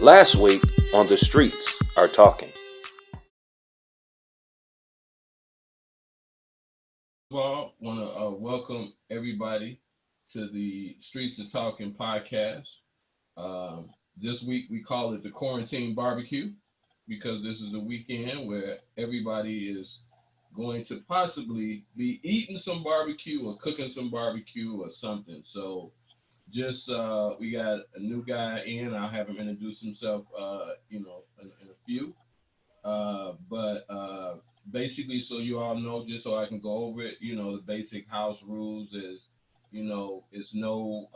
Last week on The Streets Are Talking. Well, want to welcome everybody to the Streets of Talking podcast. This week we call it the Quarantine Barbecue because this is the weekend where everybody is going to possibly be eating some barbecue or cooking some barbecue or something. So just we got a new guy in. I'll have him introduce himself, in a few. But basically, so you all know, just so I can go over it, the basic house rules is, it's no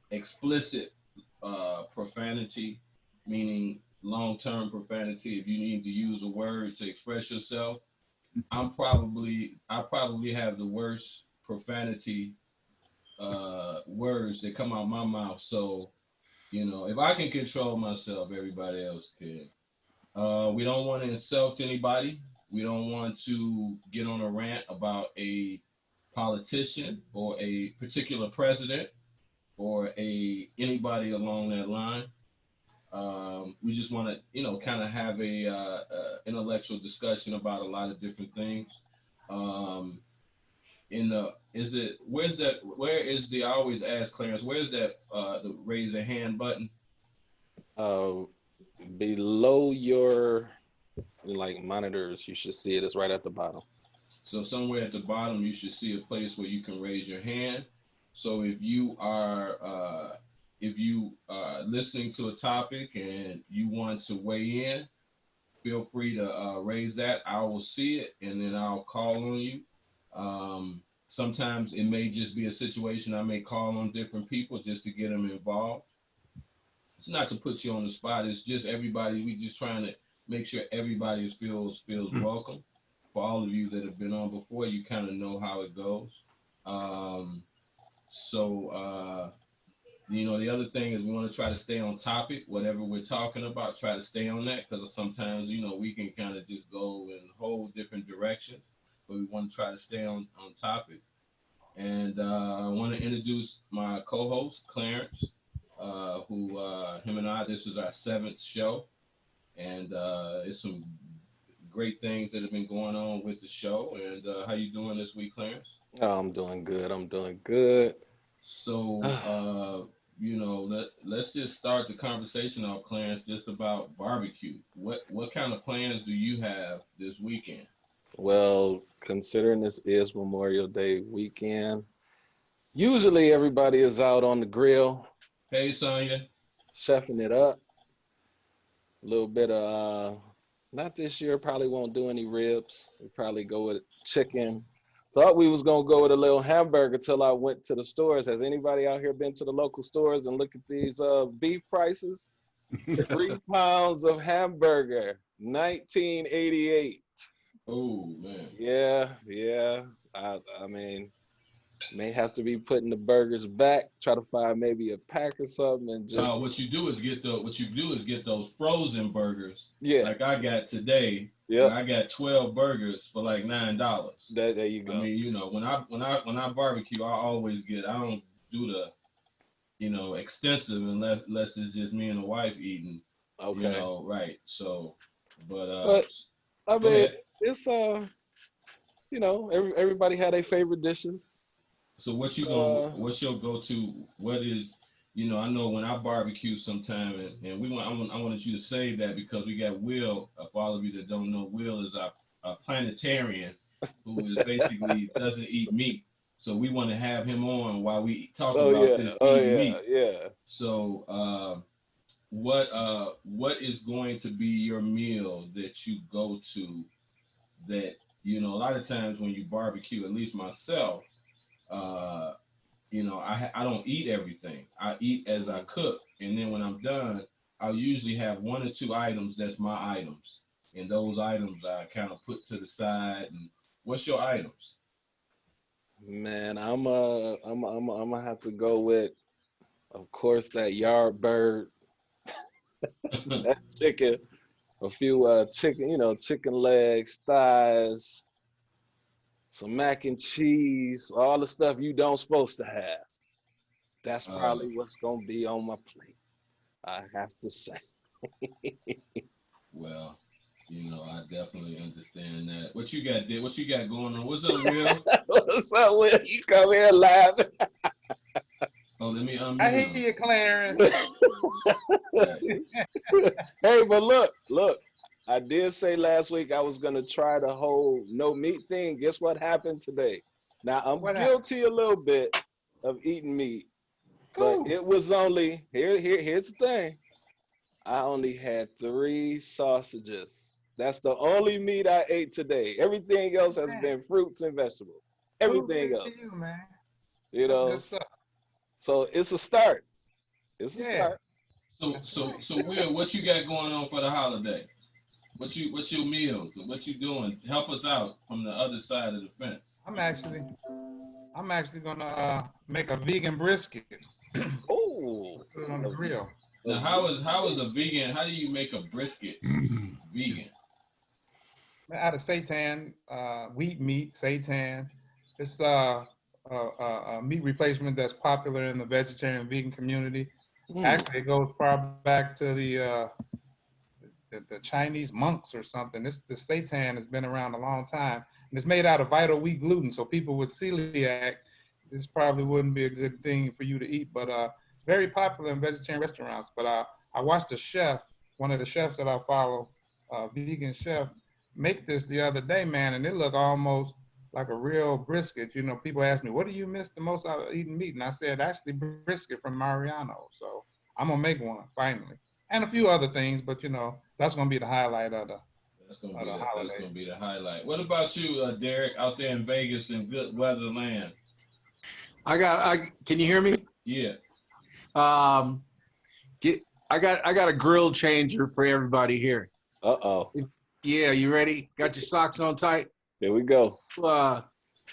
explicit profanity, meaning long-term profanity. If you need to use a word to express yourself, I probably have the worst profanity words that come out my mouth. So, if I can control myself, everybody else can. We don't want to insult anybody. We don't want to get on a rant about a politician or a particular president or a anybody along that line. We just want to, kind of have a intellectual discussion about a lot of different things. Um, in the is it where's that? Where is the? I always ask Clarence, where's that? The raise a hand button. Uh, Below your monitors, you should see it. It's right at the bottom. So somewhere at the bottom, you should see a place where you can raise your hand. So if you are listening to a topic and you want to weigh in, feel free to raise that. I will see it and then I'll call on you. Sometimes it may just be a situation I may call on different people just to get them involved. It's not to put you on the spot. It's just everybody. We just trying to make sure everybody feels welcome. For all of you that have been on before, you kind of know how it goes. Um, so the other thing is we want to try to stay on topic. Whatever we're talking about, try to stay on that because sometimes we can kind of just go in whole different directions. But we want to try to stay on topic. And I want to introduce my co-host Clarence, who him and I. This is our seventh show, and it's some great things that have been going on with the show. And how you doing this week, Clarence? Oh, I'm doing good. I'm doing good. So, let's just start the conversation off, Clarence, just about barbecue. What kind of plans do you have this weekend? Well, considering this is Memorial Day weekend, usually everybody is out on the grill, Hey, Sonya. chefing it up. A little bit of, not this year, probably won't do any ribs. We probably go with chicken. Thought we was gonna go with a little hamburger till I went to the stores. Has anybody out here been to the local stores and look at these beef prices? 3 pounds of hamburger, 1988. Oh man. Yeah. I mean, may have to be putting the burgers back. Try to find maybe a pack or something, and No, just what you do is get those frozen burgers yeah, like I got today, where yep. I got 12 burgers for like $9. There you I go. mean, when I barbecue, I don't do the extensive unless it's just me and the wife eating. Okay, Right. So, but but I go mean, ahead. it's everybody had their favorite dishes. So what you going Uh, what's your go-to? What is I know when I barbecue sometime, and I wanted you to save that because we got Will. For all of you that don't know, Will is a planetarian who is basically doesn't eat meat. So we want to have him on while we talk oh about yeah, this oh eating yeah, meat. yeah. So what is going to be your meal that you go to that a lot of times when you barbecue, at least myself, uh, I don't eat everything. I eat as I Mhm. cook, and then when I'm done, I'll usually have one or two items that's my items, and those items I kind of put to the side. And what's your items? Man, I'm gonna have to go with, of course, that yard bird, that chicken, a few chicken, chicken legs, thighs, some mac and cheese, all the stuff you don't supposed to have. That's uh, probably what's gonna be on my plate. I have to say. Well, I definitely understand that. What you got, Dick? What you got going on? What's up, Will? What's up, Will? You come here laughing. Oh, let me I unmute hear him. you, Clarence. Right. Hey, but look. I did say last week I was gonna try the whole no meat thing. Guess what happened today? Now I'm What happened? guilty a little bit of eating meat, but Cool. it was only here's the thing. I only had 3 sausages. That's the only meat I ate today. Everything else has Man, been fruits and vegetables. cool Everything for else. you, man. You That's know, good stuff. so it's a start. It's a Yeah, start. So, Will, what you got going on for the holiday? What's your meals? What you doing? Help us out from the other side of the fence. I'm actually gonna make a vegan brisket. Oh, Put it on the grill. Now, how is a vegan? How do you make a brisket vegan? Out of seitan, wheat meat, seitan. It's a meat replacement that's popular in the vegetarian vegan community. Actually, it goes far back to the Chinese monks or something. The seitan has been around a long time, and it's made out of vital wheat gluten. So people with celiac, this probably wouldn't be a good thing for you to eat. But very popular in vegetarian restaurants. But I watched a chef, one of the chefs that I follow, vegan chef, make this the other day, man, and it looked almost like a real brisket. People ask me, "What do you miss the most out of eating meat?" And I said, "Actually, brisket from Mariano." So I'm gonna make one finally, and a few other things, but that's gonna be the highlight of the That's gonna of be the that's holiday. gonna be the highlight. What about you, Derek, out there in Vegas in good weather land? Can you hear me? Yeah. Um, I got a grill changer for everybody here. Uh-oh. Yeah, you ready? Got your socks on tight? There we go.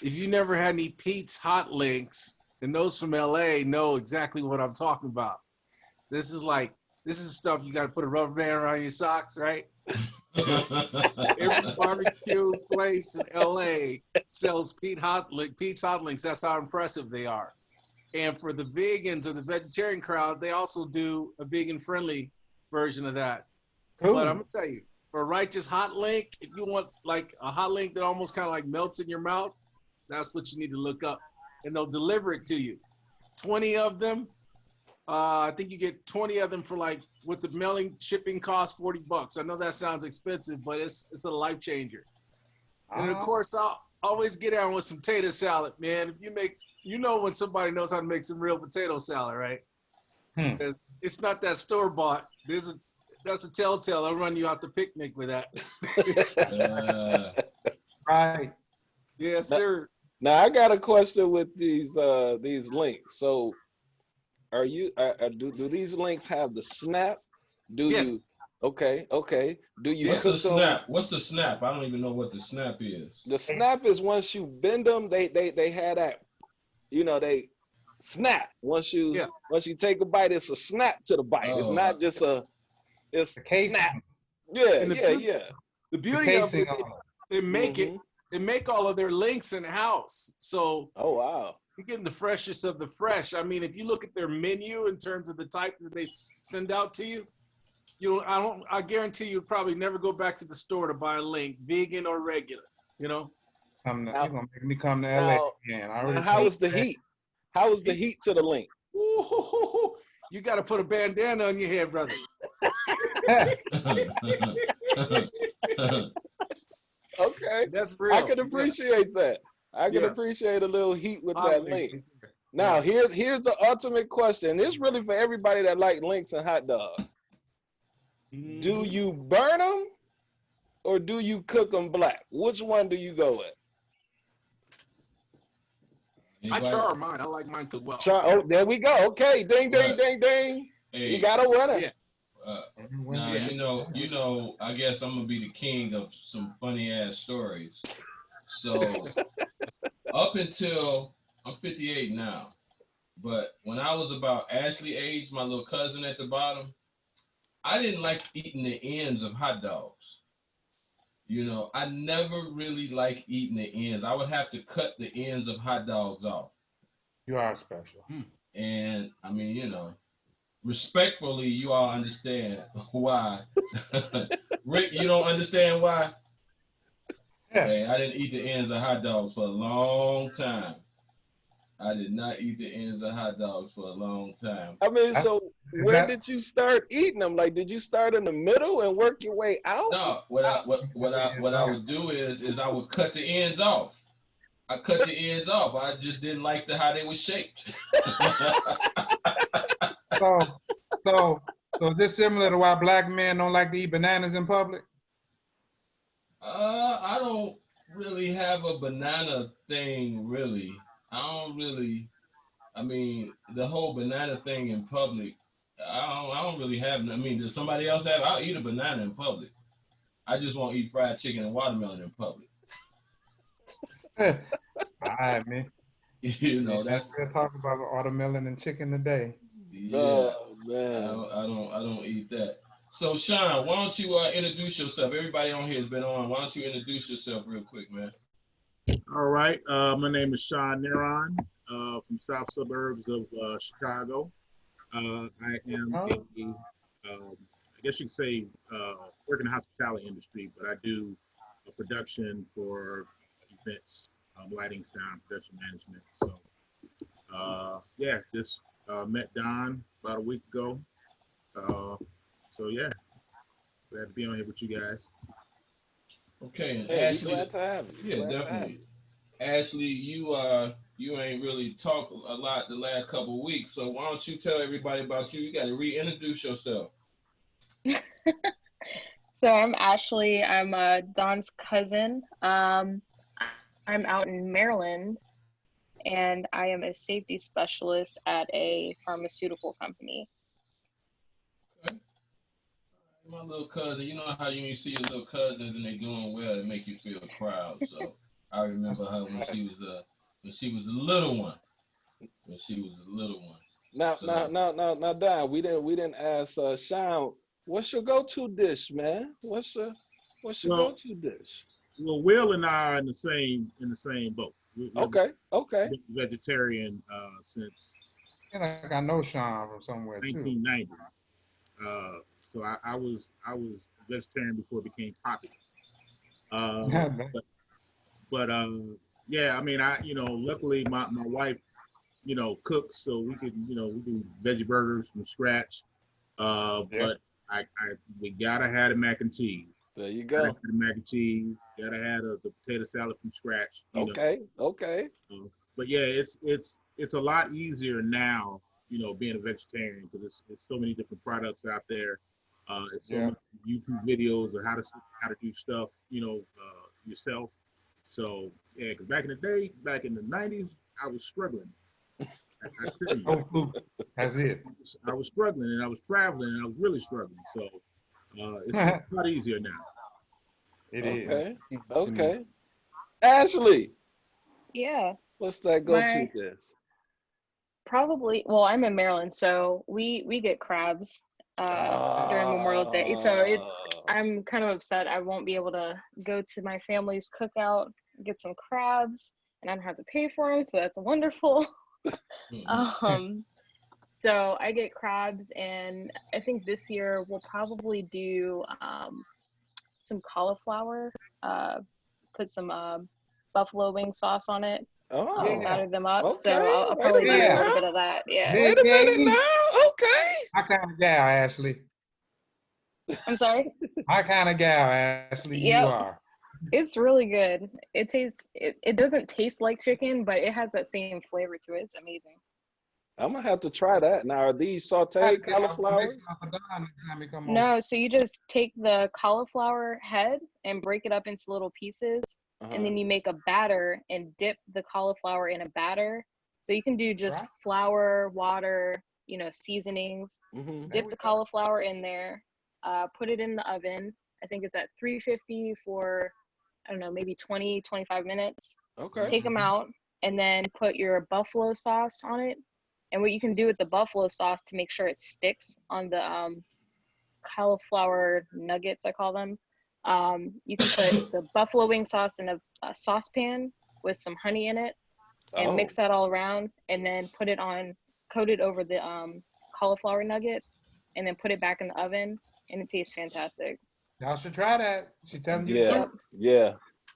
If you never had any Pete's Hot Links, and those from LA know exactly what I'm talking about. This is stuff you got to put a rubber band around your socks, right? Every barbecue place in LA sells Pete's Hot Links. That's how impressive they are. And for the vegans or the vegetarian crowd, they also do a vegan-friendly version of that. Cool. But I'm gonna tell you, for a righteous hot link, if you want like a hot link that almost kind of like melts in your mouth, that's what you need to look up, and they'll deliver it to you. 20 of them. I think you get 20 of them for like with the mailing shipping cost $40. I know that sounds expensive, but it's a life changer. And of course, I'll always get on with some tater salad, man. If when somebody knows how to make some real potato salad, right? It's not that store bought. That's a telltale. I'll run you out the picnic with that. Right. Yes, sir. Now I got a question with these links. So are you do these links have the snap? Yes. Okay. Do you What's the cook them? snap? What's the snap? I don't even know what the snap is. The snap is once you bend them, they had that, they snap. Once you take a bite, it's a snap to the bite. It's not just it's The casing. snap. Yeah. The beauty of it is they make Mhm. it. They make all of their links in house. So Oh wow. you're getting the freshest of the fresh. I mean, if you look at their menu in terms of the type that they send out to you, I guarantee you'll probably never go back to the store to buy a link, vegan or regular. You're gonna make me come to LA again. How is the heat? How is the heat to the link? Ooh, you got to put a bandana on your head, brother. Okay, that's real. I can appreciate that. I can appreciate a little heat with that link. Now, here's the ultimate question. It's really for everybody that like links and hot dogs. Do you burn them or do you cook them black? Which one do you go with? I char mine. I like mine cooked well. Oh, there we go. Okay, ding, ding, ding, ding. Hey, you got a winner. Yeah. Now, I guess I'm gonna be the king of some funny ass stories. So up until I'm 58 now, but when I was about Ashley age, my little cousin at the bottom, I didn't like eating the ends of hot dogs. I never really liked eating the ends. I would have to cut the ends of hot dogs off. You are special. And I mean, respectfully, you all understand why. Rick, you don't understand why? Yeah. Hey, I didn't eat the ends of hot dogs for a long time. I did not eat the ends of hot dogs for a long time. I mean, That's, so is when that, did you start eating them? Like, did you start in the middle and work your way out? No, what I would do is I would cut the ends off. I cut the ends off. I just didn't like how they were shaped. so, so, so is this similar to why black men don't like to eat bananas in public? I don't really have a banana thing, really. I don't really. I mean, the whole banana thing in public. I don't really have. I mean, does somebody else have? I'll eat a banana in public. I just won't eat fried chicken and watermelon in public. All right, man. You know, that's We'll talk about watermelon and chicken today. yeah. Oh I, man. I don't eat that. So Sean, why don't you introduce yourself? Everybody on here has been on. Why don't you introduce yourself real quick, man? All right. My name is Sean Neron from south suburbs of Chicago. I am Oh, I guess you could say, work in the hospitality industry, but I do a production for events, lighting, sound, production management. So, yeah, just met Don about a week ago. Uh, so, yeah, glad to be on here with you guys. Okay, and Hey, we Ashley, glad to have you. yeah, Glad to have definitely. Ashley, you ain't really talked a lot the last couple of weeks, so why don't you tell everybody about you? You got to reintroduce yourself. So I'm Ashley. I'm Don's cousin. I'm out in Maryland, and I am a safety specialist at a pharmaceutical company. Okay. My little cousin, you know how you see your little cousins and they doing well, it make you feel proud. So I remember her when she was a little one. When she was a little one. Now, Don, we didn't ask Sean, what's your go-to dish, man? What's your Well, go-to dish? well, Will and I are in the same boat. We're Okay. been vegetarian since I feel like I know Sean from somewhere too. 1990. So I was vegetarian before it became popular. But yeah, I mean luckily my wife cooks, so we do veggie burgers from scratch. Yeah. But we gotta have the mac and cheese. There you Gotta go. have the mac and cheese. Gotta have the potato salad from scratch. Okay. But yeah, it's a lot easier now, being a vegetarian because there's so many different products out there. It's so Yeah. many YouTube videos of how to do stuff, yourself. So yeah, because back in the day, back in the '90s, I was struggling. I tell you, No fluke. That's it. I was struggling and I was traveling and I was really struggling. So it's a lot easier now. It is. Okay. Ashley, Yeah, what's that go-to my dish? probably. Well, I'm in Maryland, so we get crabs during Memorial Day. So Ah, I'm kind of upset I won't be able to go to my family's cookout, get some crabs, and I don't have to pay for them. So that's wonderful. Um, so I get crabs, and I think this year we'll probably do some cauliflower, put some buffalo wing sauce on it, oh, batter them up. So okay. I'll Wait a probably do a minute Yeah. little bit now. of that. Yeah. Wait a minute Veggie. now. Okay. My kind of gal, Ashley. I'm sorry. My kind of gal, Ashley. You Yep. are. It's really good. It doesn't taste like chicken, but it has that same flavor to it. It's amazing. I'm gonna have to try that. Now, are these I sauteed think I'll cauliflower? make some for Don next time he come over. No, so you just take the cauliflower head and break it up into little pieces, and then you make a batter and dip the cauliflower in a batter. So you can do just Right. flour, water, seasonings. Mm-hmm. There Dip we the go. cauliflower in there, put it in the oven. I think it's at 350 for, I don't know, maybe 20, 25 minutes. Okay. Take them out, and then put your buffalo sauce on it. And what you can do with the buffalo sauce to make sure it sticks on the cauliflower nuggets, I call them, you can put the buffalo wing sauce in a saucepan with some honey in it and Oh. mix that all around, and then coat it over the cauliflower nuggets and then put it back in the oven, and it tastes fantastic. Y'all should try that. She telling you the Yeah, truth. yeah.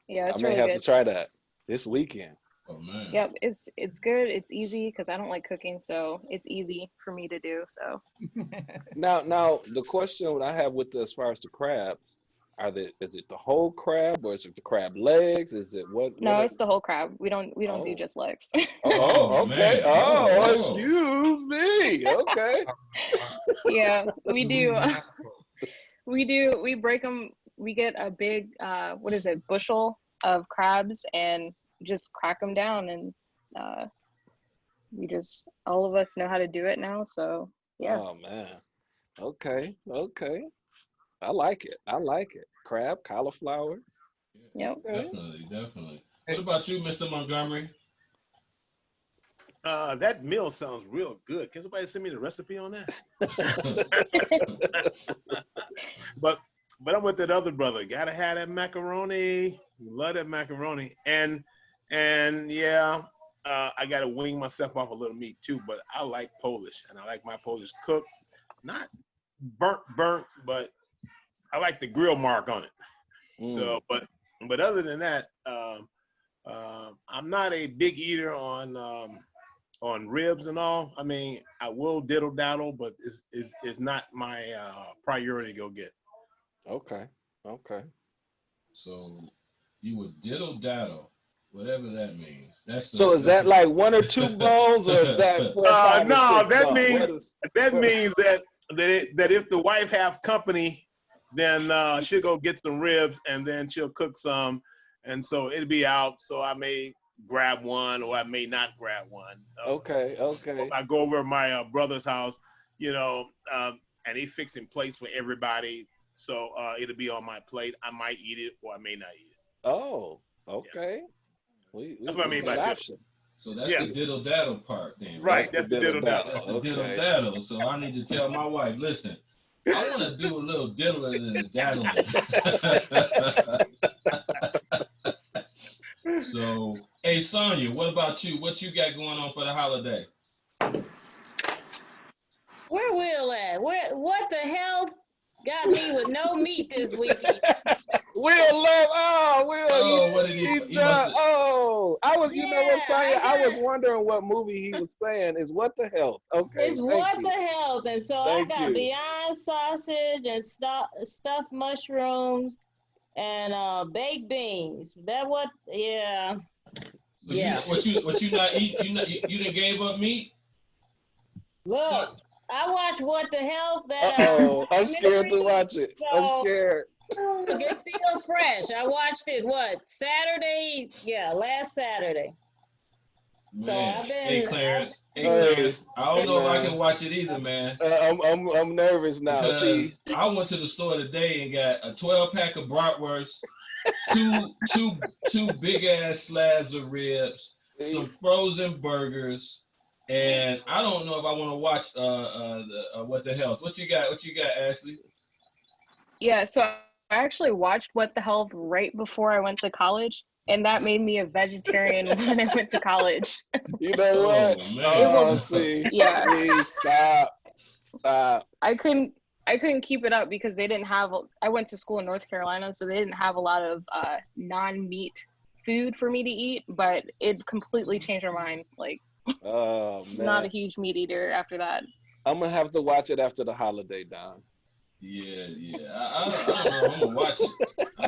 Yeah, I it's may really have good. to try that this weekend. Oh man. Yep, it's good. It's easy because I don't like cooking, so it's easy for me to do. So Now, the question I have with as far as the crabs, is it the whole crab or is it the crab legs? Is it what? no, it's the whole crab. We don't do Oh. just legs. Oh, okay. Man. Oh, excuse me. Okay. Yeah, we do. Louisiana. We break them. We get a big bushel of crabs and just crack them down, and all of us know how to do it now. So yeah. Oh man. Okay. Okay. I like it. I like it. Crab, cauliflower. Yep. Definitely. What about you, Mr. Montgomery? That meal sounds real good. Can somebody send me the recipe on that? but I'm with that other brother. Gotta have that macaroni. Love that macaroni. And yeah, I gotta wing myself off a little meat too. But I like Polish, and I like my Polish cooked, not burnt, but I like the grill mark on it. So, but other than that, I'm not a big eater on ribs and all. I mean, I will diddle daddle, but it's not my priority to go get. Okay. Okay. So you would diddle daddle, whatever that means. So is that like 1 or 2 bones, or is that 4 or 5 no, or 6 that bones? means means that if the wife have company, then she'll go get some ribs and then she'll cook some, and so it'll be out. So I may grab one or I may not grab one. Okay. I go over to my brother's house, and he fixing plates for everybody. So it'll be on my plate. I might eat it or I may not eat it. Oh, okay. Yeah. That's what I mean by options. So that's the diddle daddle part then. Right, that's the diddle daddle. That's the diddle daddle. So I need to tell my wife, listen, I want to do a little diddling and daddling. So, hey Sonya, what about you? What you got going on for the holiday? Where Will at? What the hell got me with no meat this weekend? Will, What did he I was, you know what, Sonya? I was got- wondering what movie he was saying. Is What the Health? Okay. It's What the Health, and so Thank I got you. Beyond sausage and stuffed mushrooms and baked beans. That what? Yeah. But Yeah. what you not eat? You done gave up meat? Look, I watched What the Health. I'm scared to watch it. I'm scared. Look, it's still fresh. I watched it, Saturday? Yeah, last Saturday. Man. So I've been. Hey Clarence. Hey, I don't know if I man. can watch it either, man. I'm nervous now. Because See, I went to the store today and got a 12-pack of bratwurst, two big ass slabs of ribs, some frozen burgers, and I don't know if I want to watch What the Health. What you got, Ashley? Yeah, so I actually watched What the Health right before I went to college, and that made me a vegetarian when I went to college. you know what? Man. See, Yeah. see, stop. I couldn't keep it up because they didn't have. I went to school in North Carolina, so they didn't have a lot of non-meat food for me to eat. But it completely changed my mind. Like, Oh man, not a huge meat eater after that. I'm gonna have to watch it after the holiday, Don. Yeah. I don't know if I'm gonna watch it. I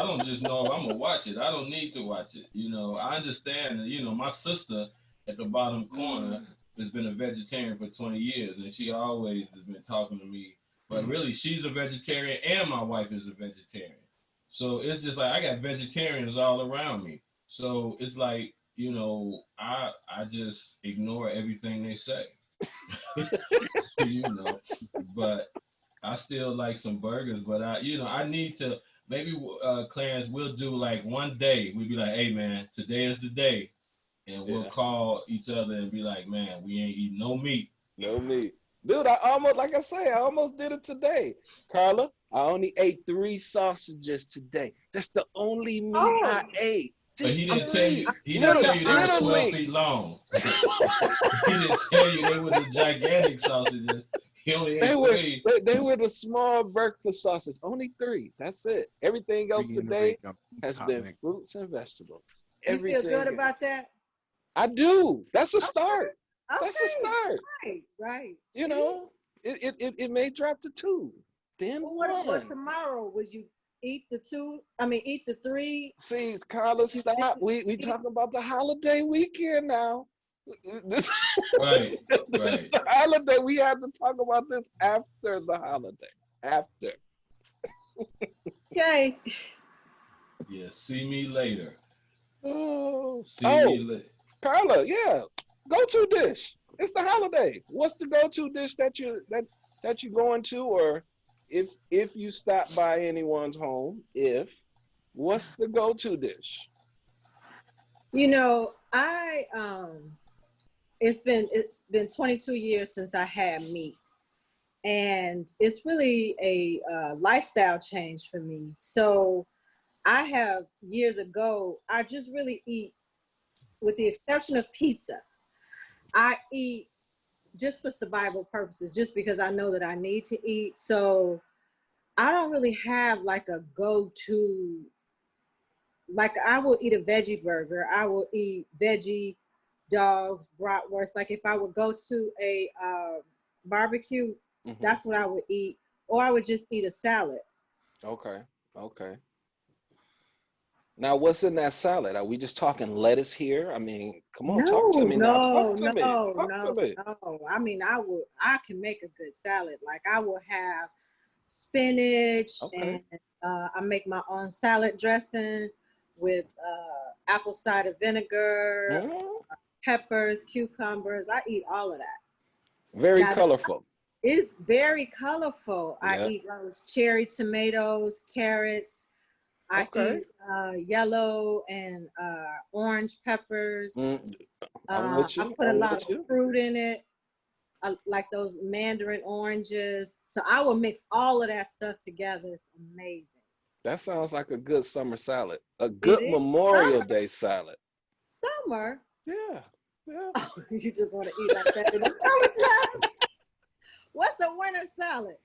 don't just know if I'm gonna watch it. I don't need to watch it. I understand that, my sister at the bottom corner has been a vegetarian for 20 years, and she always has been talking to me. But really, she's a vegetarian, and my wife is a vegetarian. So it's just like I got vegetarians all around me. So it's like, I just ignore everything they say. But I still like some burgers, but I need to, maybe Clarence, we'll do like one day, we'll be like, hey man, today is the day. And we'll call each other and be like, man, we ain't eating no meat. No meat. Dude, I almost did it today. Carla, I only ate 3 sausages today. That's the only meat I ate But he didn't tell you. He didn't Little, tell you they were little 12 links. feet long. He didn't tell you they were the gigantic sausages. He only ate three. They were the small breakfast sausages. Only 3. That's it. Everything else today has been fruits and vegetables. You Everything. feel good about that? I do. That's a start. Okay. That's the start. Right. You know, it may drop to 2. Then Well, one. what tomorrow? Would you eat the 2? I mean, eat the 3? See, Carla, stop. We talking about the holiday weekend now. Right. This the holiday. We have to talk about this after the holiday. After. Okay. Yeah. See me later. Oh, See me later. Carla, yeah. Go-to dish. It's the holiday. What's the go-to dish that you're going to, or if you stop by anyone's home, what's the go-to dish? You know, it's been 22 years since I had meat, and it's really a lifestyle change for me. So I have years ago, I just really eat, with the exception of pizza, I eat just for survival purposes, just because I know that I need to eat. So I don't really have like a go-to, like I will eat a veggie burger. I will eat veggie dogs, bratwurst. Like if I would go to a barbecue, that's what I would eat. Or I would just eat a salad. Okay. Now, what's in that salad? Are we just talking lettuce here? I mean, come on, talk to me now. Talk to me. I mean, I can make a good salad. Like I will have spinach, and I make my own salad dressing with apple cider vinegar, peppers, cucumbers. I eat all of that. Very colorful. It's very colorful. I eat those cherry tomatoes, carrots. I eat yellow and orange peppers. I put a lot of fruit in it, like those mandarin oranges. So I will mix all of that stuff together. It's amazing. That sounds like a good summer salad. A good Memorial Day salad. Summer? Yeah. Oh, you just want to eat like that in the summertime? What's a winter salad?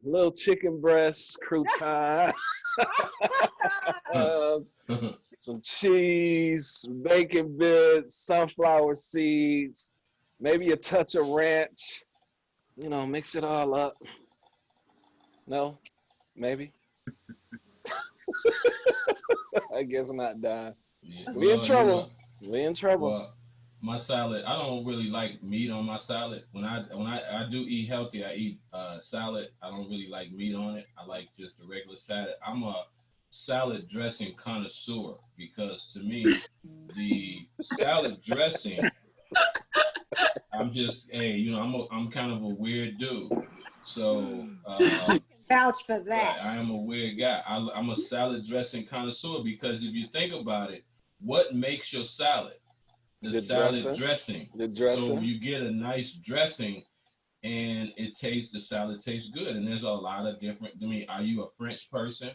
Little chicken breast, crouton, some cheese, some bacon bits, sunflower seeds, maybe a touch of ranch. You know, mix it all up. No? Maybe? I guess not, Don. Yeah. We in trouble. We in trouble. Well, my salad, I don't really like meat on my salad. When I do eat healthy, I eat salad. I don't really like meat on it. I like just the regular salad. I'm a salad dressing connoisseur because to me, the salad dressing, I'm just, I'm kind of a weird dude. So vouch for that. I am a weird guy. I'm a salad dressing connoisseur because if you think about it, what makes your salad? The salad dressing. The dressing. So you get a nice dressing and the salad tastes good. And there's a lot of different, are you a French person?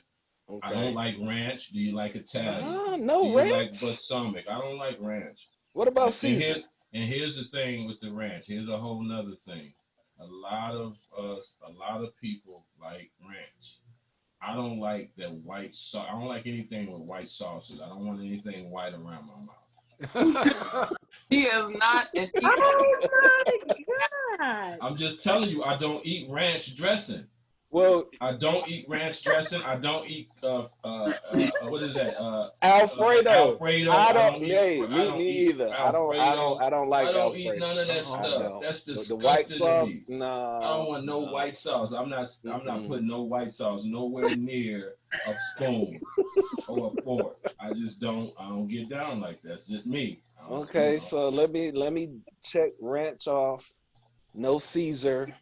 Okay. I don't like ranch. Do you like Italian? No ranch. Do you like balsamic? I don't like ranch. What about Caesar? And here's the thing with the ranch. Here's a whole nother thing. A lot of people like ranch. I don't like that white sauce. I don't like anything with white sauces. I don't want anything white around my mouth. He is not an Oh my God. I'm just telling you, I don't eat ranch dressing. Well, I don't eat ranch dressing. I don't eat what is that? Alfredo. Alfredo. I don't either. I don't like I don't Alfredo. eat none of that stuff. That's disgusting. The white sauce, to me. no. I don't want no white sauce. I'm not putting no white sauce nowhere near a spoon or a fork. I don't get down like that. It's just me. Okay, so let me check ranch off. No Caesar.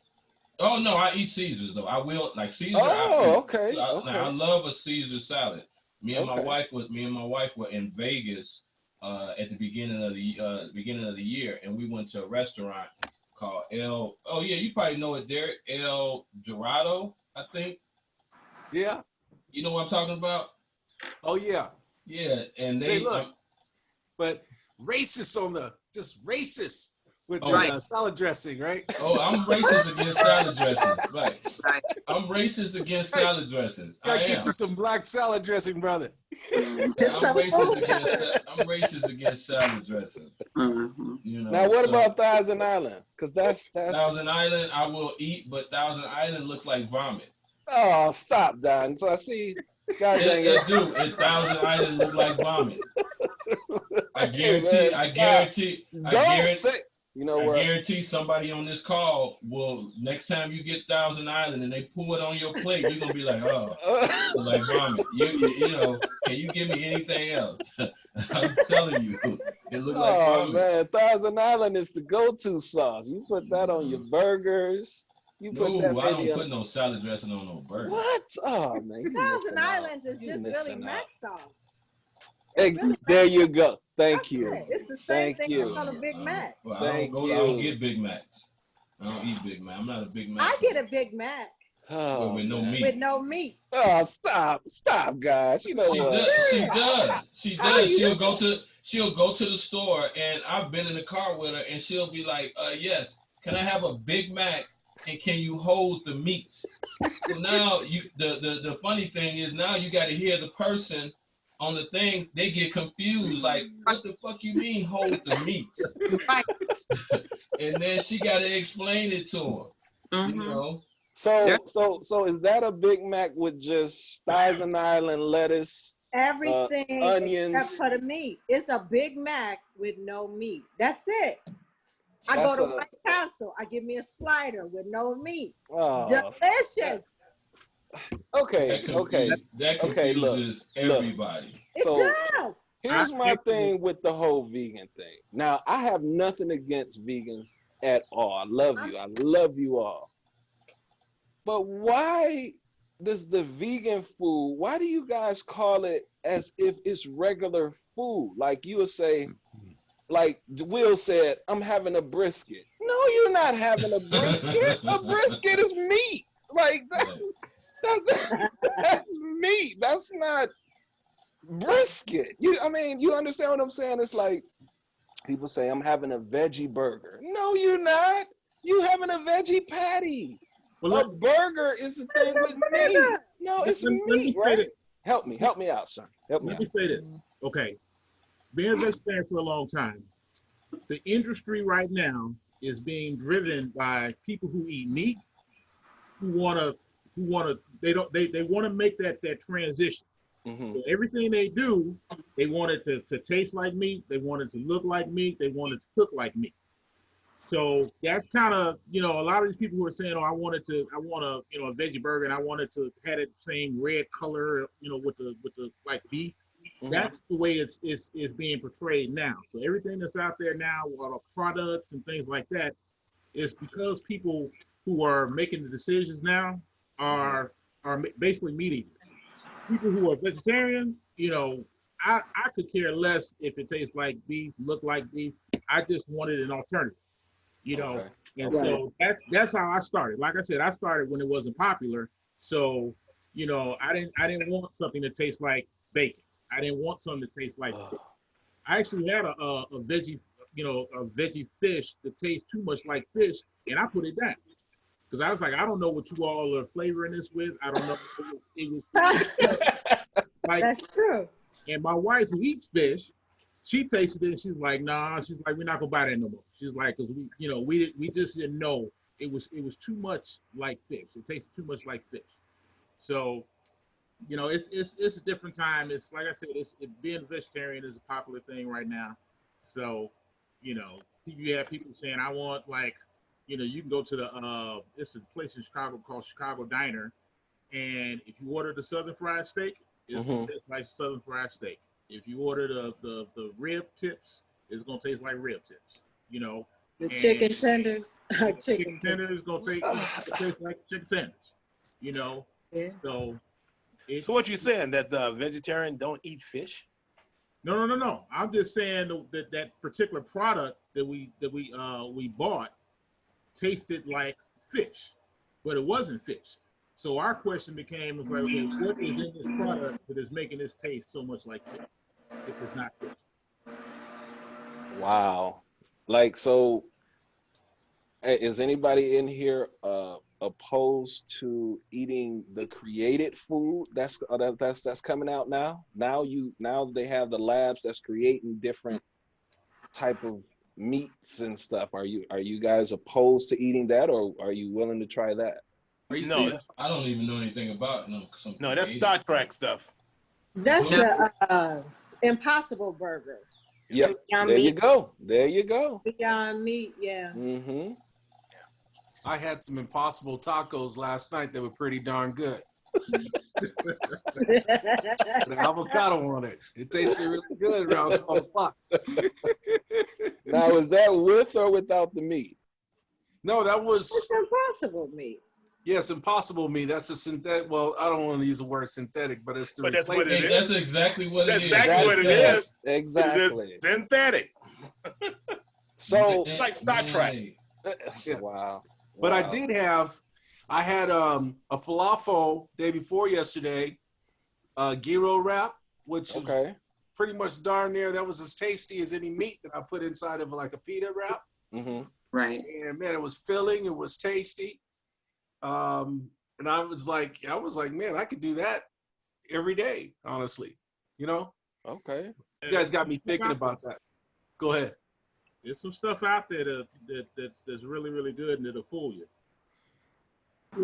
Oh no, I eat Caesars though. I will like Caesar. Okay. Now, I love a Caesar salad. Me and my wife were in Vegas at the beginning of the year, and we went to a restaurant called you probably know it, Derek. El Dorado, I think. Yeah. You know what I'm talking about? Oh yeah. Yeah, and Hey, they look, but racist on the just racist with the Oh. salad dressing, right? oh, I'm racist against salad dressings. Right. Right. I'm racist against Hey, salad dressings. I Gotta get am. you some black salad dressing, brother. I'm racist against salad dressings. Mm-hmm. You know. Now, what so about Thousand Island? Because that's Thousand Island, I will eat, but Thousand Island looks like vomit. oh, stop, Don. So I see, God dang It it. do. It Thousand Island look like vomit. I Hey, man, stop. Don't say. You know I what? guarantee somebody on this call will, next time you get Thousand Island and they pour it on your plate, you're gonna be like, oh, it looks like vomit. You know, can you give me anything else? I'm telling you, it look like Oh vomit. man, Thousand Island is the go-to sauce. You put that on your burgers. You put that No, I maybe don't on put no salad dressing on no burger. what? Oh man, you Thousand missing out. Islands is You just really missing mac out. sauce. There you go. Thank That's you. it. It's the same Thank thing you. on a Big Mac. Well, Thank I don't you. get Big Macs. I don't eat Big Mac. I'm not a Big Mac. I get a Big Mac Oh, with no man. meat. with no meat. Oh, stop, guys. You know what? She does. She'll go to the store, and I've been in the car with her, and she'll be like, yes, can I have a Big Mac, and can you hold the meats? So now the funny thing is, now you got to hear the person on the thing, they get confused, like, what the fuck you mean hold the meats? Right. And then she got to explain it to her. Mm-hmm. You know. So is that a Big Mac with just Thousand Island lettuce, Everything onions? except for the meat. It's a Big Mac with no meat. That's it. I That's go to White Castle. I give me a slider with no meat. Oh, Delicious. Okay. That confuses everybody. It does. Here's my thing with the whole vegan thing. Now, I have nothing against vegans at all. I love you. I love you all. But why does the vegan food, why do you guys call it as if it's regular food? Like you would say, like Will said, I'm having a brisket. No, you're not having a brisket. A brisket is meat. Like that's meat. That's not brisket. You understand what I'm saying? It's like people say, I'm having a veggie burger. No, you're not. You having a veggie patty. A burger is a thing with meat. No, it's meat, right? Help me out, son. Help me out. Let me say this. Okay. Being a vegetarian for a long time, the industry right now is being driven by people who eat meat, they want to make that transition. Mm-hmm. So everything they do, they want it to taste like meat, they want it to look like meat, they want it to cook like meat. So that's kind of, a lot of these people who are saying, oh, I want a veggie burger and I want it to have that same red color, with the like beef. Mm-hmm. That's the way it's being portrayed now. So everything that's out there now, all the products and things like that, is because people who are making the decisions now are basically meat eaters. People who are vegetarian, I could care less if it tastes like beef, look like beef. I just wanted an alternative. Okay. And so that's how I started. Like I said, I started when it wasn't popular. So, I didn't want something that tastes like bacon. I didn't want something that tastes like fish. I actually had a veggie, a veggie fish that tastes too much like fish, and I put it down. Because I was like, I don't know what you all are flavoring this with. I don't know. It was like, that's true. And my wife, who eats fish, she tasted it and she's like, nah. She's like, we're not gonna buy that no more. She's like, because we just didn't know it was too much like fish. It tasted too much like fish. So, it's a different time. It's like I said, being vegetarian is a popular thing right now. So, you have people saying, I want you can go to it's a place in Chicago called Chicago Diner, and if you order the Southern fried steak, it's gonna taste like Southern fried steak. If you order the rib tips, it's gonna taste like rib tips. The chicken tenders, chicken tenders is gonna taste like chicken tenders. Yeah. So what you saying, that the vegetarian don't eat fish? No. I'm just saying that particular product that we bought tasted like fish, but it wasn't fish. So our question became, what is in this product that is making this taste so much like fish? if it's not crisp. Wow. Like, so is anybody in here opposed to eating the created food that's coming out now? Now they have the labs that's creating different type of meats and stuff. Are you guys opposed to eating that, or are you willing to try that? Are you No, serious? I don't even know anything about some no, that's creative Star stuff. Trek stuff. That's Who? the Impossible Burger. Yep. Beyond There you Meat. go. There you go. Beyond Meat, yeah. Mm-hmm. I had some Impossible tacos last night that were pretty darn good. With avocado on it. It tasted really good around 12 o'clock. Now, is that with or without the meat? No, that was, It's Impossible Meat. yes, Impossible meat. That's a synthetic. Well, I don't want to use the word synthetic, but it's the But that's what it replacement. is. That's exactly what That's it is. exactly what it is. Exactly. It's synthetic. So, It's like Star Trek. Yeah. wow. But I Wow. did have, I had a falafel day before yesterday, gyro wrap, which is Okay. pretty much darn near, that was as tasty as any meat that I put inside of like a pita wrap. Mm-hmm. Right. And man, it was filling, it was tasty. And I was like, man, I could do that every day, honestly. You know, Okay. you guys got me thinking about that. Go ahead. There's some stuff out there that's really, really good and it'll fool you.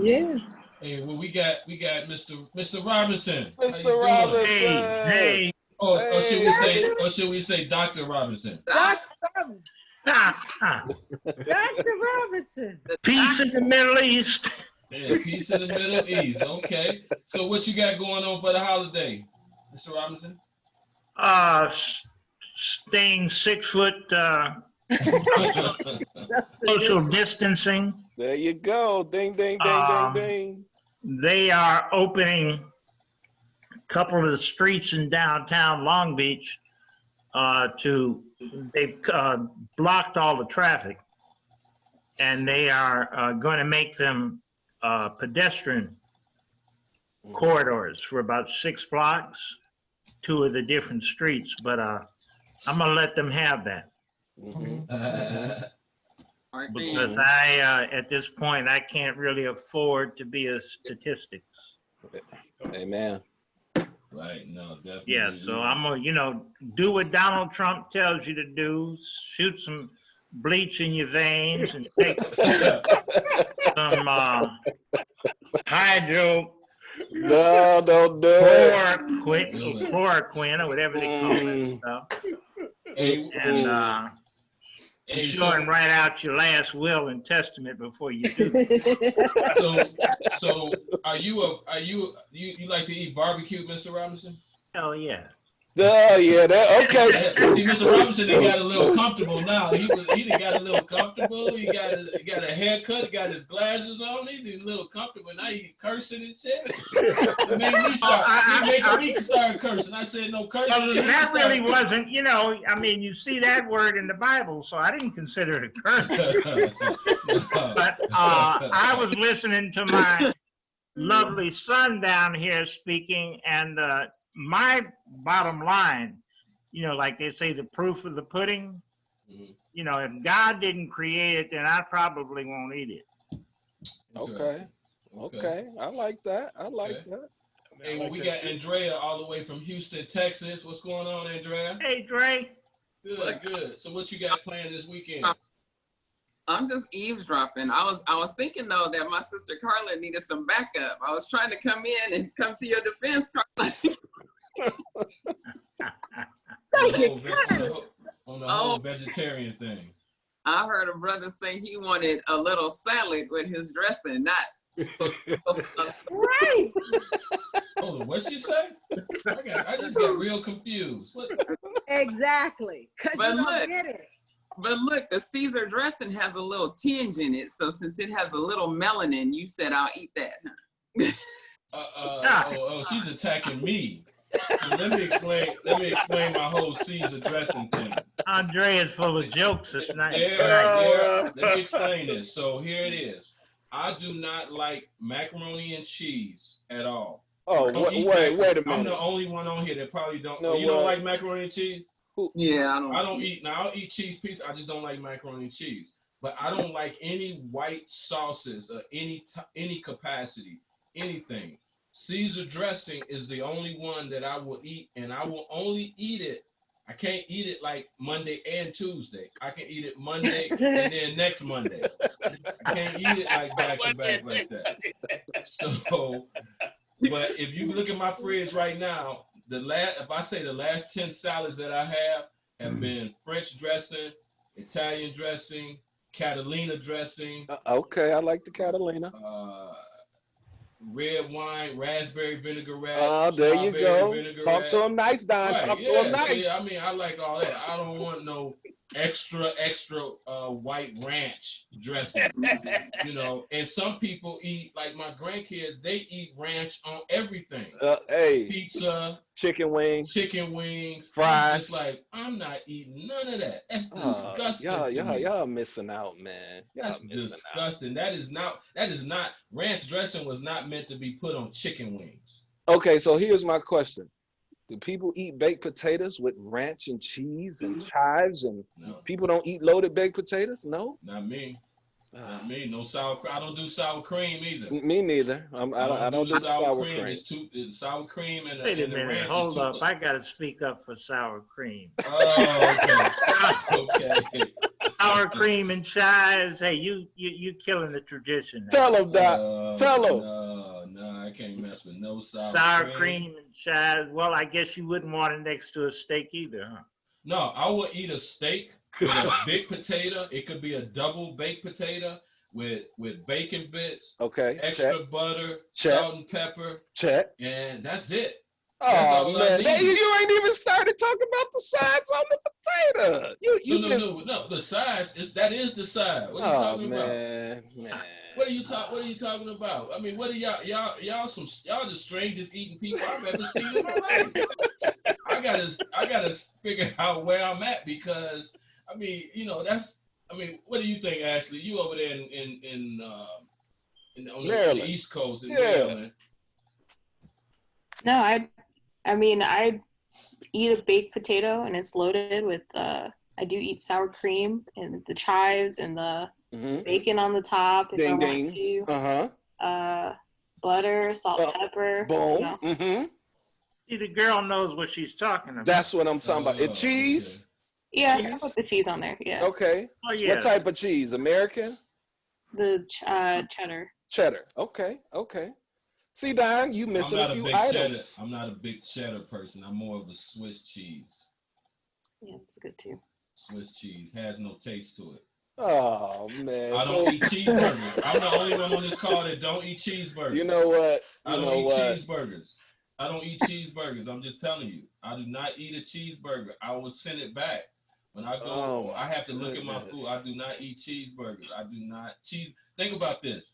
Yeah. Hey, well, we got Mr. Robinson. How you Mr. doing? Robinson. Hey, Or Hey. should we say Dr. Robinson? Dr. Robinson. ah, Dr. Robinson. peace in the Middle East. Yeah, peace in the Middle East. Okay. So what you got going on for the holiday, Mr. Robinson? Staying 6 foot, That's a social good- distancing. There you go. Ding, ding, ding, Um, ding, ding. They are opening a couple of the streets in downtown Long Beach they've blocked all the traffic, and they are going to make them pedestrian corridors for about 6 blocks, 2 of the different streets, but I'm gonna let them have that Aren't because they? at this point, I can't really afford to be a statistics. Amen. Right. No, definitely. Yeah, so I'm gonna, do what Donald Trump tells you to do, shoot some bleach in your veins and take some hydro No, don't do it. chloroquine or whatever they call that stuff. Hey, And be hey, sure and write out your last will and testament before you do. so are you like to eat barbecue, Mr. Robinson? Hell yeah. Oh, yeah, okay. See, Mr. Robinson, he got a little comfortable now. He done got a little comfortable. He got a haircut. He got his glasses on. He's a little comfortable. Now he cursing and shit. It made me start. He making me start cursing. I said no cursing. Well, that really wasn't, you see that word in the Bible, so I didn't consider it a curse. But I was listening to my lovely son down here speaking, and my bottom line, like they say, the proof of the pudding, if God didn't create it, then I probably won't eat it. Okay. I like that. that. Hey, well, we got Andrea all the way from Houston, Texas. What's going on, Andrea? Hey, Dre. Good. So what you got planned this weekend? I'm just eavesdropping. I was thinking though that my sister Carla needed some backup. I was trying to come in and come to your defense, Carla. On the whole vegetarian thing. I heard a brother say he wanted a little salad with his dressing, not. Right. Oh, what'd she say? I just got real confused. What? Exactly. Because you don't get it. But look, the Caesar dressing has a little tinge in it. So since it has a little melanin, you said I'll eat that, huh? She's attacking me. So let me explain my whole Caesar dressing thing. Andre is full of jokes this night. Yeah. Let me explain this. So here it is. I do not like macaroni and cheese at all. Oh, wait a I'm the minute. only one on here that probably don't. No, You don't like macaroni and cheese? Yeah, I don't eat. Now I'll eat cheese pizza. I just don't like macaroni and cheese. But I don't like any white sauces of any capacity, anything. Caesar dressing is the only one that I will eat, and I will only eat it. I can't eat it like Monday and Tuesday. I can eat it Monday and then next Monday. I can't eat it like back to back like that. So, but if you look at my fridge right now, if I say the last 10 salads that I have been French dressing, Italian dressing, Catalina dressing. Okay, I like the Catalina. Red wine, raspberry vinaigrette. Oh, there you go. Talk to him nice, Don. Right, Talk to him nice. See, I mean, I like all that. I don't want no extra white ranch dressing. You know, and some people eat, like my grandkids, they eat ranch on everything. Hey, pizza, chicken wings, fries. It's fries. like, I'm not eating none of that. That's disgusting. Y'all missing out, man. That's disgusting. That is not ranch dressing was not meant to be put on chicken wings. Okay, so here's my question. Do people eat baked potatoes with ranch and cheese and chives, and people don't eat loaded baked potatoes? No? Not me. Not me. No sour cream. I don't do sour cream either. Me neither. I don't do sour cream. It's sour cream and Wait a and the minute, ranch hold up. I got to speak up for sour cream. Oh, okay. Okay. Sour cream and chives. Hey, you killing the tradition now. Tell him, Doc. Tell him. No, I can't mess with no sour cream and chives. Well, I guess you wouldn't want it next to a steak either, huh? No, I will eat a steak with a big potato. It could be a double baked potato with bacon bits. Okay. Extra butter, salt and pepper. Check. And that's it. Oh man, you ain't even started talking about the sides on the potato. No, the sides that is the side. What are you talking about? Man. What are you talking about? I mean, what are y'all the strangest eating people I've ever seen in my life. I gotta figure out where I'm at, because I mean, what do you think, Ashley? You over there on the East Coast in Maryland. No, I eat a baked potato and it's loaded with I do eat sour cream and the chives and the bacon on the top if I want to. Butter, salt, pepper. Boom. See, the girl knows what she's talking about. That's what I'm talking about. Cheese? Yeah, cheese? I put the cheese on there. Yeah. Okay. Oh, yeah. What type of cheese? American? The cheddar. Cheddar. Okay. See, Don, you missing a few items. I'm not a big cheddar person. I'm more of a Swiss cheese. Yeah, it's good too. Swiss cheese has no taste to it. Oh man! I don't eat cheeseburgers. I'm the only one on this call that don't eat cheeseburgers. You know what? I don't eat cheeseburgers. I don't eat cheeseburgers. I'm just telling you. I do not eat a cheeseburger. I will send it back. When I go, I have to look at my food. I do not eat cheeseburgers. I do not Think about this.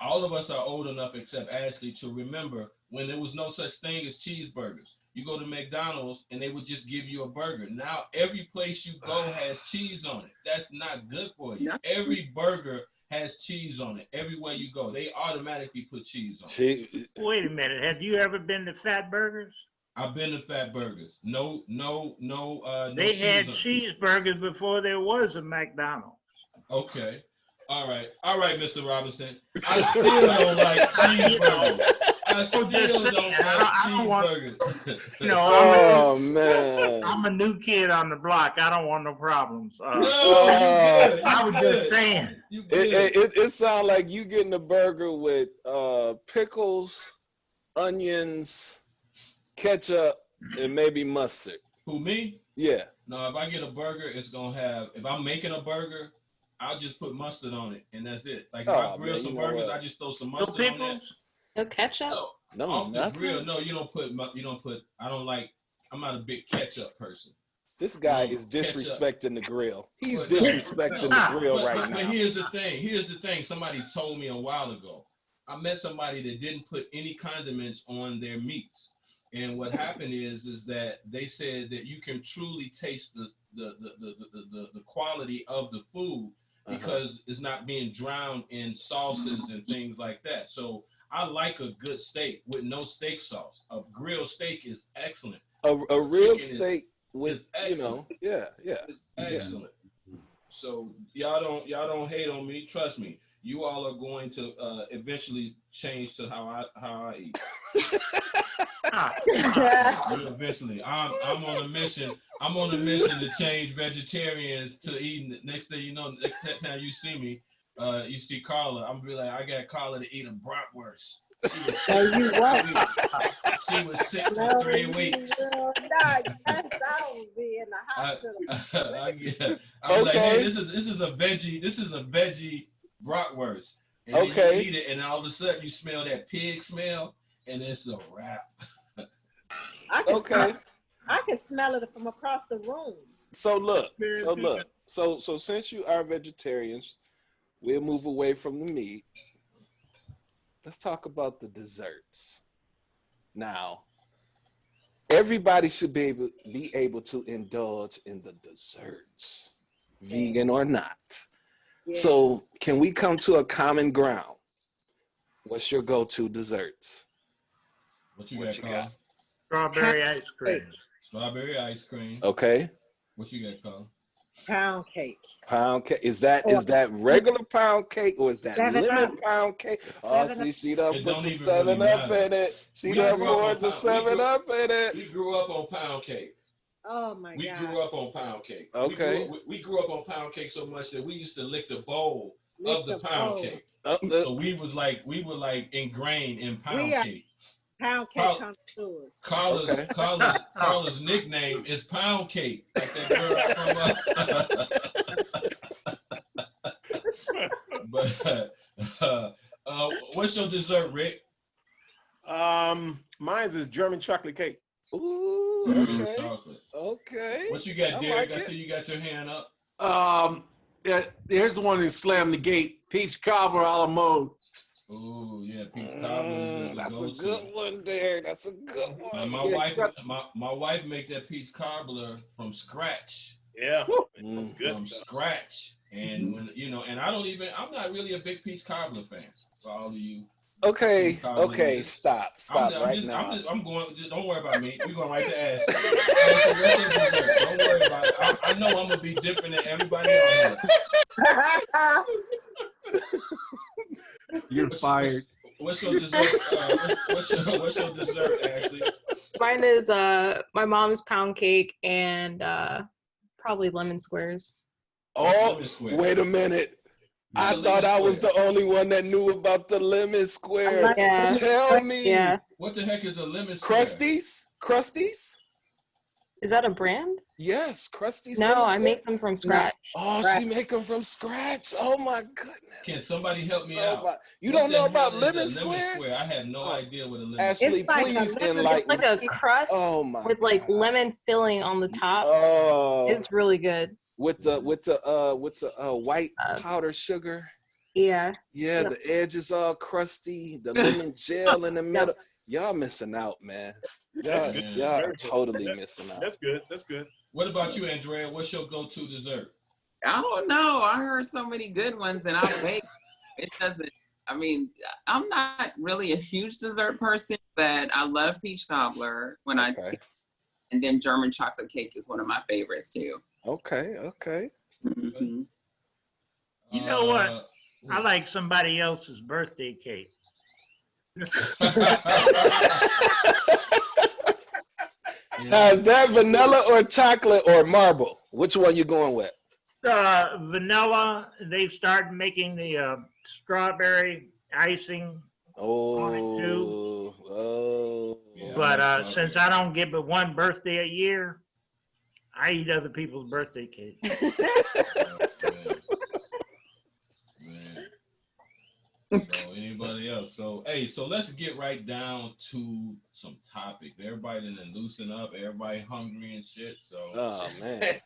All of us are old enough, except Ashley, to remember when there was no such thing as cheeseburgers. You go to McDonald's and they would just give you a burger. Now every place you go has cheese on it. That's not good for you. Every burger has cheese on it. Everywhere you go, they automatically put cheese on it. Wait a minute. Have you ever been to Fat Burgers? I've been to Fat Burgers. No. They had cheeseburgers before there was a McDonald's. Okay. All right, Mr. Robinson. I still don't like cheeseburgers. I don't like cheeseburgers. Man. I'm a new kid on the block. I don't want no problems. I was just saying. It sounds like you getting a burger with pickles, onions, ketchup, and maybe mustard. Who, me? Yeah. No, if I get a burger, it's gonna have. If I'm making a burger, I'll just put mustard on it, and that's it. Like if I grill some burgers, I just throw some mustard on it. No ketchup? No, nothing. No, you don't put. I don't like. I'm not a big ketchup person. This guy is disrespecting the grill. He's disrespecting the grill right now. But here's the thing. Somebody told me a while ago. I met somebody that didn't put any condiments on their meats, and what happened is that they said that you can truly taste the quality of the food because it's not being drowned in sauces and things like that. So I like a good steak with no steak sauce. A grilled steak is excellent. A real steak with, you know, yeah. It's excellent. So y'all don't hate on me. Trust me. You all are going to eventually change to how I eat. Eventually, I'm on a mission. I'm on a mission to change vegetarians to eating. Next thing you know, next time you see me, you see Carla, I'm gonna be like, I got Carla to eat a bratwurst. She was sick for 3 weeks. I will be in the hospital. I'm like, hey, this is a veggie bratwurst. And then you eat it, and all of a sudden you smell that pig smell, and it's a wrap. I can smell it from across the room. So since you are vegetarians, we'll move away from the meat. Let's talk about the desserts. Now, everybody should be able to indulge in the desserts, vegan or not. Yeah. So can we come to a common ground? What's your go-to desserts? What you got? Strawberry ice cream. Strawberry ice cream. Okay. What you got, Carl? Pound cake. Pound cake. Is that regular pound cake or is that lemon pound cake? Oh, see, she done put the 7-Up in it. She done poured the 7-Up in it. We grew up on pound cake. Oh my God. We grew up on pound cake. Okay. We grew up on pound cake so much that we used to lick the bowl of the pound cake. So we were like ingrained in pound cake. Pound cake connoisseurs. Carla's nickname is Pound Cake. Like that girl from But what's your dessert, Rick? Mine's is German chocolate cake. Ooh, okay. Okay. What you got, Derek? I see you got your hand up. Yeah, here's the one that slammed the gate. Peach cobbler a la mode. Oh yeah, peach cobbler. That's a good one, there. That's a good one. My wife make that peach cobbler from scratch. Yeah, that's good from stuff. Scratch, and when and I'm not really a big peach cobbler fan. For all of you. Okay, stop right now. I'm going. Don't worry about me. We're going right to ask. Don't worry about it. I know I'm gonna be different than everybody else. You're fired. What's your dessert? What's your dessert, Ashley? Mine is my mom's pound cake and probably lemon squares. Oh, wait a minute. I thought I was the only one that knew about the lemon squares. Yeah. Tell me. Yeah. What the heck is a lemon square? Crusties? Is that a brand? Yes, Crusties. No, I make them from scratch. Oh, she make them from scratch. Oh my goodness. Can somebody help me out? You don't know about lemon squares? I have no idea what a lemon Ashley, please enlighten. It's like a crust with like lemon filling on the top. Oh, it's really good. With the white powder sugar. Yeah. Yeah, the edge is all crusty. The lemon gel in the middle. Y'all missing out, man. That's good. Y'all are totally missing out. That's good. That's good. What about you, Andrea? What's your go-to dessert? I don't know. I heard so many good ones, and I bake. It doesn't. I mean, I'm not really a huge dessert person, but I love peach cobbler and then German chocolate cake is one of my favorites too. Okay. Mm-hmm. You know what? I like somebody else's birthday cake. Now, is that vanilla or chocolate or marble? Which one you going with? Vanilla. They've started making the strawberry icing on it too. But since I don't get but one birthday a year, I eat other people's birthday cake. So anybody else? So let's get right down to some topics. Everybody done loosen up. Everybody hungry and shit. So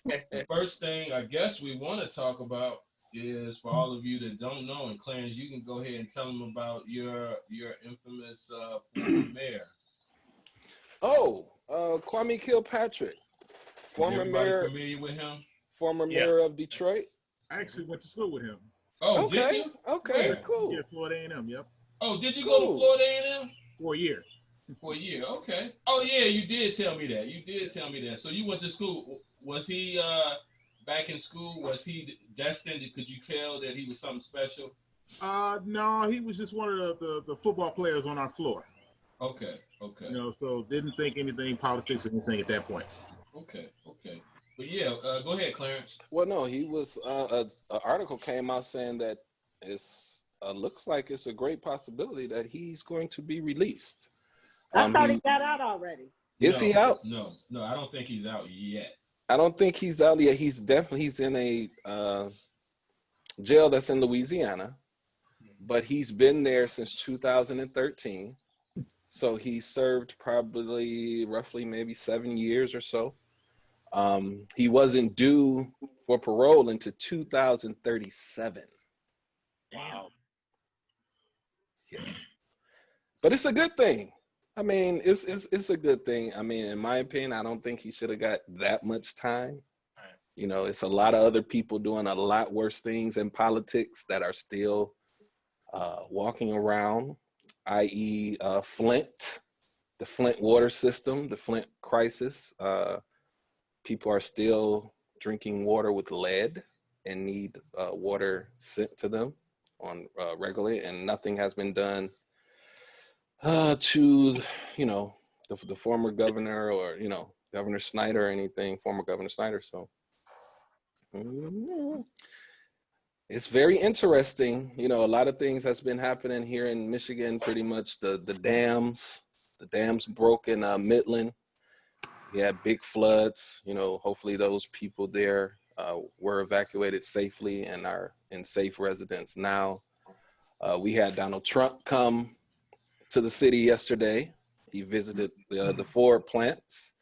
the first thing I guess we want to talk about is for all of you that don't know, and Clarence, you can go ahead and tell them about your infamous former mayor. Kwame Kilpatrick, former mayor. Familiar with him? Former mayor of Detroit. I actually went to school with him. Oh, did you? Okay, cool. Yeah, Florida A&M. Yep. Oh, did you go to Florida A&M? For a year. For a year, okay. Oh yeah, you did tell me that. You did tell me that. So you went to school. Was he back in school? Was he destined? Could you tell that he was something special? No, he was just one of the football players on our floor. Okay. You know, so didn't think anything politics or anything at that point. Okay. But yeah, go ahead, Clarence. Well, no, he was. An article came out saying that it's looks like it's a great possibility that he's going to be released. I thought he got out already. Is he out? No, I don't think he's out yet. I don't think he's out yet. He's in a jail that's in Louisiana, but he's been there since 2013. So he served probably roughly maybe 7 years or so. He wasn't due for parole until 2037. Wow. Yeah. But it's a good thing. I mean, it's a good thing. I mean, in my opinion, I don't think he should have got that much time. You know, it's a lot of other people doing a lot worse things in politics that are still walking around, i.e. Flint, the Flint water system, the Flint crisis. People are still drinking water with lead and need water sent to them on regularly, and nothing has been done to, you know, the former governor or, you know, Governor Snyder or anything, former Governor Snyder. So it's very interesting. You know, a lot of things that's been happening here in Michigan, pretty much the dams broke in Midland. We had big floods. You know, hopefully those people there were evacuated safely and are in safe residence now. We had Donald Trump come to the city yesterday. He visited the Ford plants,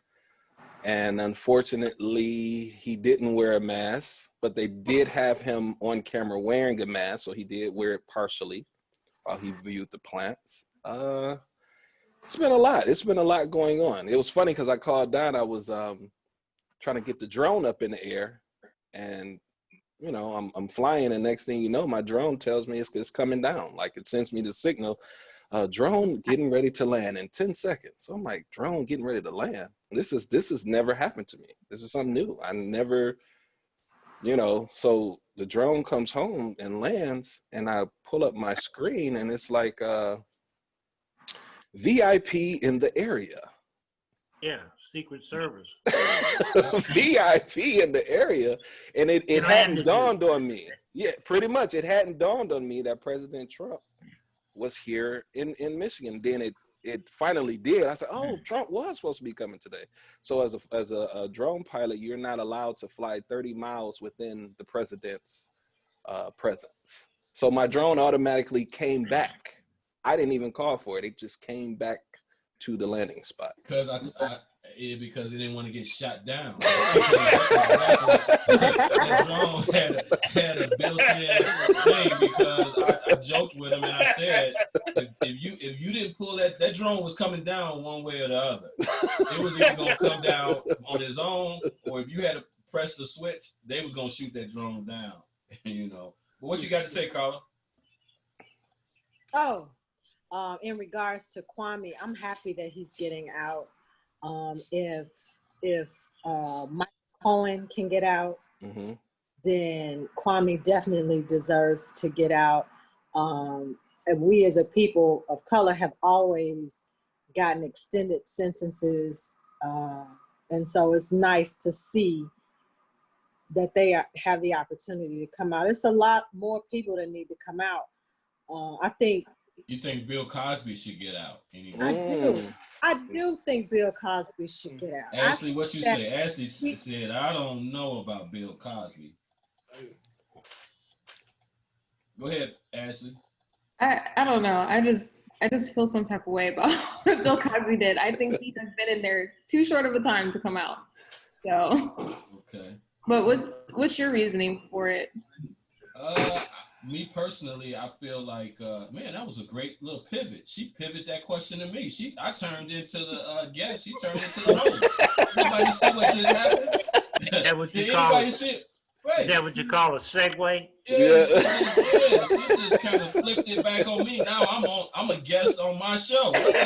and unfortunately he didn't wear a mask, but they did have him on camera wearing a mask, so he did wear it partially while he viewed the plants. It's been a lot going on. It was funny because I called Don. I was trying to get the drone up in the air, and you know, I'm flying, and next thing you know, my drone tells me it's coming down. Like, it sends me the signal, drone getting ready to land in 10 seconds. So I'm like, drone getting ready to land. This has never happened to me. This is something new. I never, you know, so the drone comes home and lands, and I pull up my screen, and it's like VIP in the area. Yeah, Secret Service. VIP in the area, and it hadn't dawned on me. Yeah, pretty much, it hadn't dawned on me that President Trump was here in Michigan. Then it finally did. I said, "Oh, Trump was supposed to be coming today." So as a drone pilot, you're not allowed to fly 30 miles within the president's presence. So my drone automatically came back. I didn't even call for it. It just came back to the landing spot. Because because it didn't want to get shot down. The drone had a built-in thing, because I joked with him and I said, if you didn't pull that drone was coming down one way or the other. It was either gonna come down on its own, or if you had to press the switch, they was gonna shoot that drone down. You know. But what you got to say, Carla? Oh, in regards to Kwame, I'm happy that he's getting out. If Mike Cohen can get out, then Kwame definitely deserves to get out. And we as a people of color have always gotten extended sentences. And so it's nice to see that they have the opportunity to come out. It's a lot more people that need to come out. I think. You think Bill Cosby should get out? I do think Bill Cosby should get out. Ashley, what you say? Ashley said, I don't know about Bill Cosby. Go ahead, Ashley. I don't know. I just feel some type of way about what Bill Cosby did. I think he has been in there too short of a time to come out. So. Okay. But what's your reasoning for it? Me personally, I feel like, man, that was a great little pivot. She pivoted that question to me. I turned into the guest. She turned into the host. Anybody see what just happened? Is that what you call it? Is that what you call a segue? Yeah. She just kind of flipped it back on me. Now I'm I'm a guest on my show. What the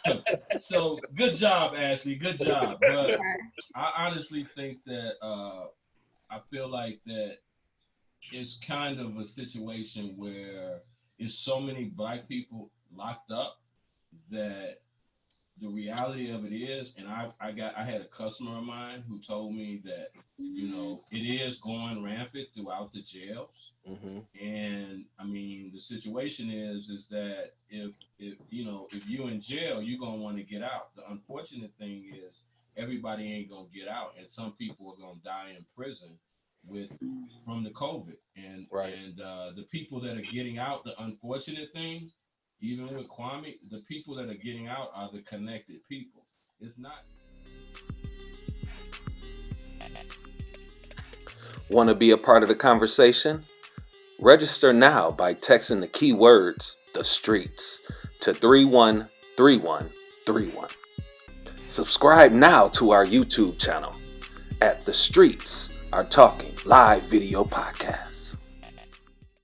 hell? So good job, Ashley. Good job. But I honestly think that I feel like that it's kind of a situation where it's so many Black people locked up that the reality of it is, and I had a customer of mine who told me that, you know, it is going rampant throughout the jails. Mm-hmm. And I mean, the situation is that if you know, if you in jail, you're gonna want to get out. The unfortunate thing is everybody ain't gonna get out, and some people are gonna die in prison from the COVID. And the people that are getting out, the unfortunate thing, even with Kwame, the people that are getting out are the connected people. It's not. Want to be a part of the conversation? Register now by texting the keywords "the streets" to 313131. Subscribe now to our YouTube channel at The Streets Are Talking live video podcast.